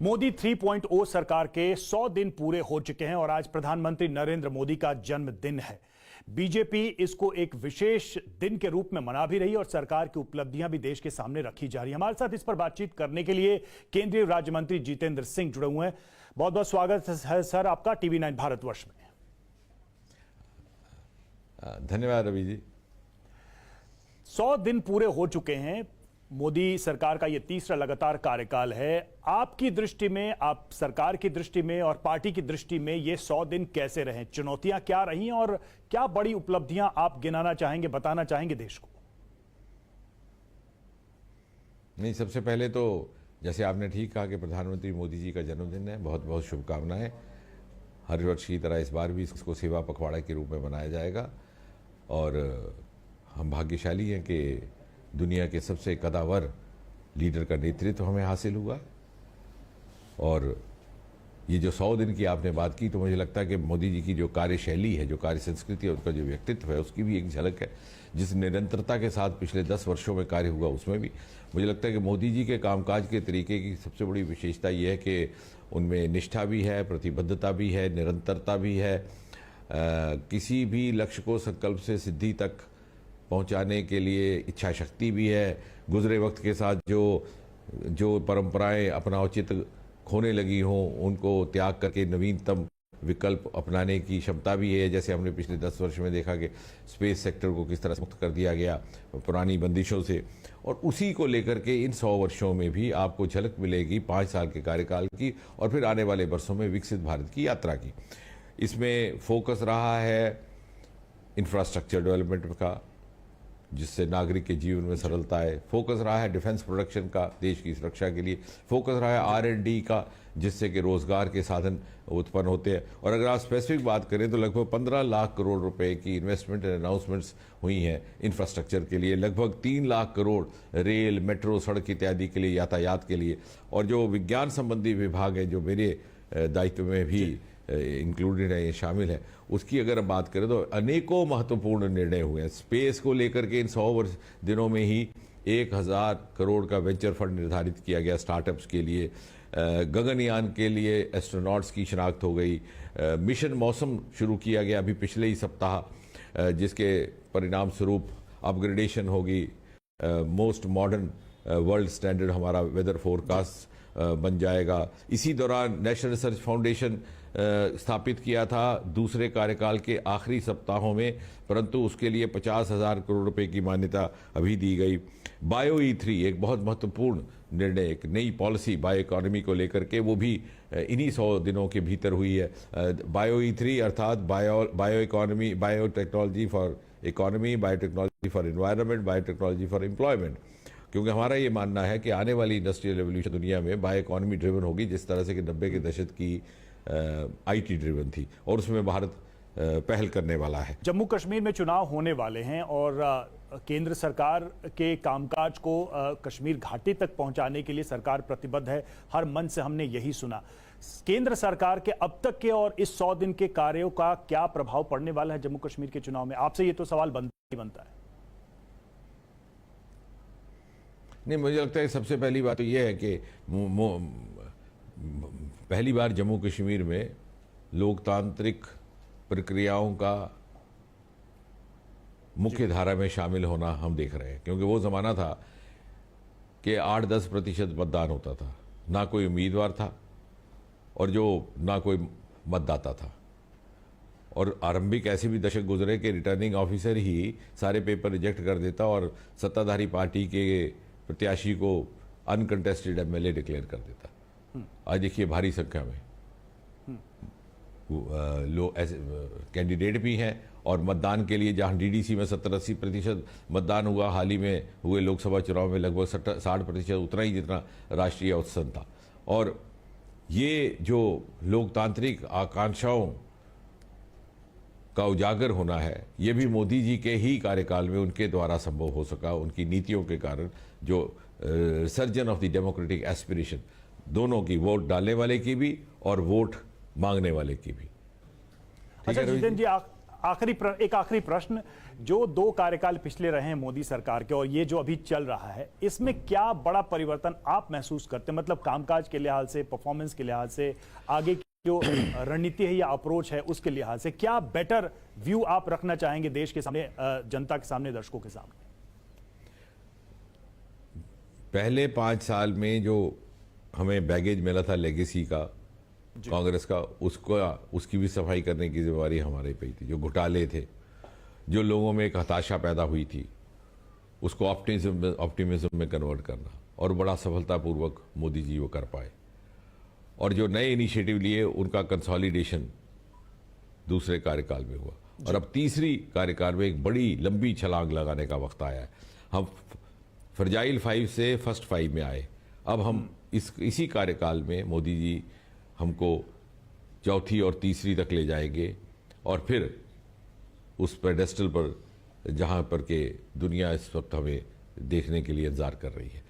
मोदी 3.0 सरकार के 100 दिन पूरे हो चुके हैं और आज प्रधानमंत्री नरेंद्र मोदी का जन्मदिन है। बीजेपी इसको एक विशेष दिन के रूप में मना भी रही है और सरकार की उपलब्धियां भी देश के सामने रखी जा रही है। हमारे साथ इस पर बातचीत करने के लिए केंद्रीय राज्य मंत्री जितेंद्र सिंह जुड़े हुए हैं। बहुत बहुत स्वागत है सर आपका टीवी 9 भारतवर्ष में। धन्यवाद रवि जी। 100 दिन पूरे हो चुके हैं। मोदी सरकार का यह तीसरा लगातार कार्यकाल है। आपकी दृष्टि में, आप सरकार की दृष्टि में और पार्टी की दृष्टि में ये 100 दिन कैसे रहे? चुनौतियां क्या रही और क्या बड़ी उपलब्धियां आप गिनाना चाहेंगे, बताना चाहेंगे देश को? नहीं, सबसे पहले तो जैसे आपने ठीक कहा कि प्रधानमंत्री मोदी जी का जन्मदिन है, बहुत बहुत शुभकामनाएं। हर वर्ष की तरह इस बार भी इसको सेवा पखवाड़ा के रूप में मनाया जाएगा और हम भाग्यशाली हैं कि दुनिया के सबसे कदावर लीडर का नेतृत्व हमें हासिल हुआ। और ये जो 100 दिन की आपने बात की, तो मुझे लगता है कि मोदी जी की जो कार्यशैली है, जो कार्य संस्कृति है, उनका जो व्यक्तित्व है, उसकी भी एक झलक है। जिस निरंतरता के साथ पिछले 10 वर्षों में कार्य हुआ, उसमें भी मुझे लगता है कि मोदी जी के कामकाज के तरीके की सबसे बड़ी विशेषता ये है कि उनमें निष्ठा भी है, प्रतिबद्धता भी है, निरंतरता भी है। किसी भी लक्ष्य को संकल्प से सिद्धि तक पहुंचाने के लिए इच्छा शक्ति भी है। गुजरे वक्त के साथ जो परंपराएं अपना औचित्य खोने लगी हों, उनको त्याग करके नवीनतम विकल्प अपनाने की क्षमता भी है। जैसे हमने पिछले 10 वर्ष में देखा कि स्पेस सेक्टर को किस तरह से मुक्त कर दिया गया पुरानी बंदिशों से, और उसी को लेकर के इन 100 वर्षों में भी आपको झलक मिलेगी 5 साल के कार्यकाल की और फिर आने वाले वर्षों में विकसित भारत की यात्रा की। इसमें फोकस रहा है इंफ्रास्ट्रक्चर डेवलपमेंट का, जिससे नागरिक के जीवन में सरलता है। फोकस रहा है डिफेंस प्रोडक्शन का, देश की सुरक्षा के लिए। फोकस रहा है R&D का, जिससे कि रोजगार के साधन उत्पन्न होते हैं। और अगर आप स्पेसिफिक बात करें तो लगभग 15 लाख करोड़ रुपए की इन्वेस्टमेंट एंड अनाउंसमेंट्स हुई हैं इंफ्रास्ट्रक्चर के लिए। लगभग 3 लाख करोड़ रेल, मेट्रो, सड़क इत्यादि के लिए, यातायात के लिए। और जो विज्ञान संबंधी विभाग है, जो मेरे दायित्व में भी इंक्लूडेड है, ये शामिल है, उसकी अगर हम बात करें तो अनेकों महत्वपूर्ण निर्णय हुए हैं। स्पेस को लेकर के इन 100 दिनों में ही 1000 करोड़ का वेंचर फंड निर्धारित किया गया स्टार्टअप्स के लिए। गगनयान के लिए एस्ट्रोनॉट्स की शिनाख्त हो गई। मिशन मौसम शुरू किया गया अभी पिछले ही सप्ताह, जिसके परिणाम स्वरूप अपग्रेडेशन होगी। मोस्ट मॉडर्न वर्ल्ड स्टैंडर्ड हमारा वेदर फोरकास्ट बन जाएगा। इसी दौरान नेशनल रिसर्च फाउंडेशन स्थापित किया था दूसरे कार्यकाल के आखिरी सप्ताहों में, परंतु उसके लिए 50,000 करोड़ रुपए की मान्यता अभी दी गई। बायो E3 एक बहुत महत्वपूर्ण निर्णय, एक नई पॉलिसी बायो इकोनॉमी को लेकर के, वो भी इन्हीं 100 दिनों के भीतर हुई है। बायो E3 अर्थात bio economy, biotechnology for economy, biotechnology for environment, biotechnology for employment. क्योंकि हमारा ये मानना है कि आने वाली इंडस्ट्रियल रेवोल्यूशन दुनिया में बायो इकोनॉमी ड्रिवन होगी, जिस तरह से कि 90 के दशक की IT ड्रिवन थी, और उसमें भारत पहल करने वाला है। जम्मू कश्मीर में चुनाव होने वाले हैं और केंद्र सरकार के कामकाज को कश्मीर घाटी तक पहुंचाने के लिए सरकार प्रतिबद्ध है। हर मन से हमने यही सुना। केंद्र सरकार के अब तक के और इस 100 दिन के कार्यों का क्या प्रभाव पड़ने वाला है जम्मू कश्मीर के चुनाव में? आपसे ये तो सवाल बनता ही बनता है। नहीं, मुझे लगता है सबसे पहली बात तो यह है कि पहली बार जम्मू कश्मीर में लोकतांत्रिक प्रक्रियाओं का मुख्य धारा में शामिल होना हम देख रहे हैं। क्योंकि वो ज़माना था कि 8-10% मतदान होता था, ना कोई उम्मीदवार था और ना कोई मतदाता था। और आरंभिक ऐसे भी दशक गुजरे कि रिटर्निंग ऑफिसर ही सारे पेपर रिजेक्ट कर देता और सत्ताधारी पार्टी के प्रत्याशी को अनकंटेस्टेड MLA डिक्लेयर कर देता। आज देखिए भारी संख्या में लोग ऐसे कैंडिडेट भी हैं, और मतदान के लिए जहां DDC में 70-80% मतदान हुआ, हाल ही में हुए लोकसभा चुनाव में लगभग 60%, उतना ही जितना राष्ट्रीय औसतन था। और ये जो लोकतांत्रिक आकांक्षाओं का उजागर होना है, ये भी मोदी जी के ही कार्यकाल में उनके द्वारा संभव हो सका, उनकी नीतियों के कारण। जो surgeon of the democratic aspiration, दोनों की, वोट डालने वाले की भी और वोट मांगने वाले की भी। अच्छा जितेंद्र जी, एक आखिरी प्रश्न, जो 2 कार्यकाल पिछले रहे हैं मोदी सरकार के और ये जो अभी चल रहा है, इसमें क्या बड़ा परिवर्तन आप महसूस करते हैं? मतलब कामकाज के लिहाज से, परफॉर्मेंस के लिहाज से, आगे की जो रणनीति है या अप्रोच है उसके लिहाज से, क्या बेटर व्यू आप रखना चाहेंगे देश के सामने, जनता के सामने, दर्शकों के सामने? पहले 5 साल में जो हमें बैगेज मिला था लेगेसी का, कांग्रेस का, उसकी भी सफाई करने की जिम्मेवारी हमारे पे थी। जो घोटाले थे, जो लोगों में एक हताशा पैदा हुई थी, उसको ऑप्टिमिज्म में कन्वर्ट करना, और बड़ा सफलतापूर्वक मोदी जी वो कर पाए। और जो नए इनिशिएटिव लिए, उनका कंसोलिडेशन दूसरे कार्यकाल में हुआ, और अब तीसरी कार्यकाल में एक बड़ी लंबी छलांग लगाने का वक्त आया है। हम फ्रजाइल 5 से फर्स्ट 5 में आए। अब हम इसी कार्यकाल में मोदी जी हमको चौथी और तीसरी तक ले जाएंगे, और फिर उस पेडेस्टल पर जहां पर के दुनिया इस वक्त हमें देखने के लिए इंतजार कर रही है।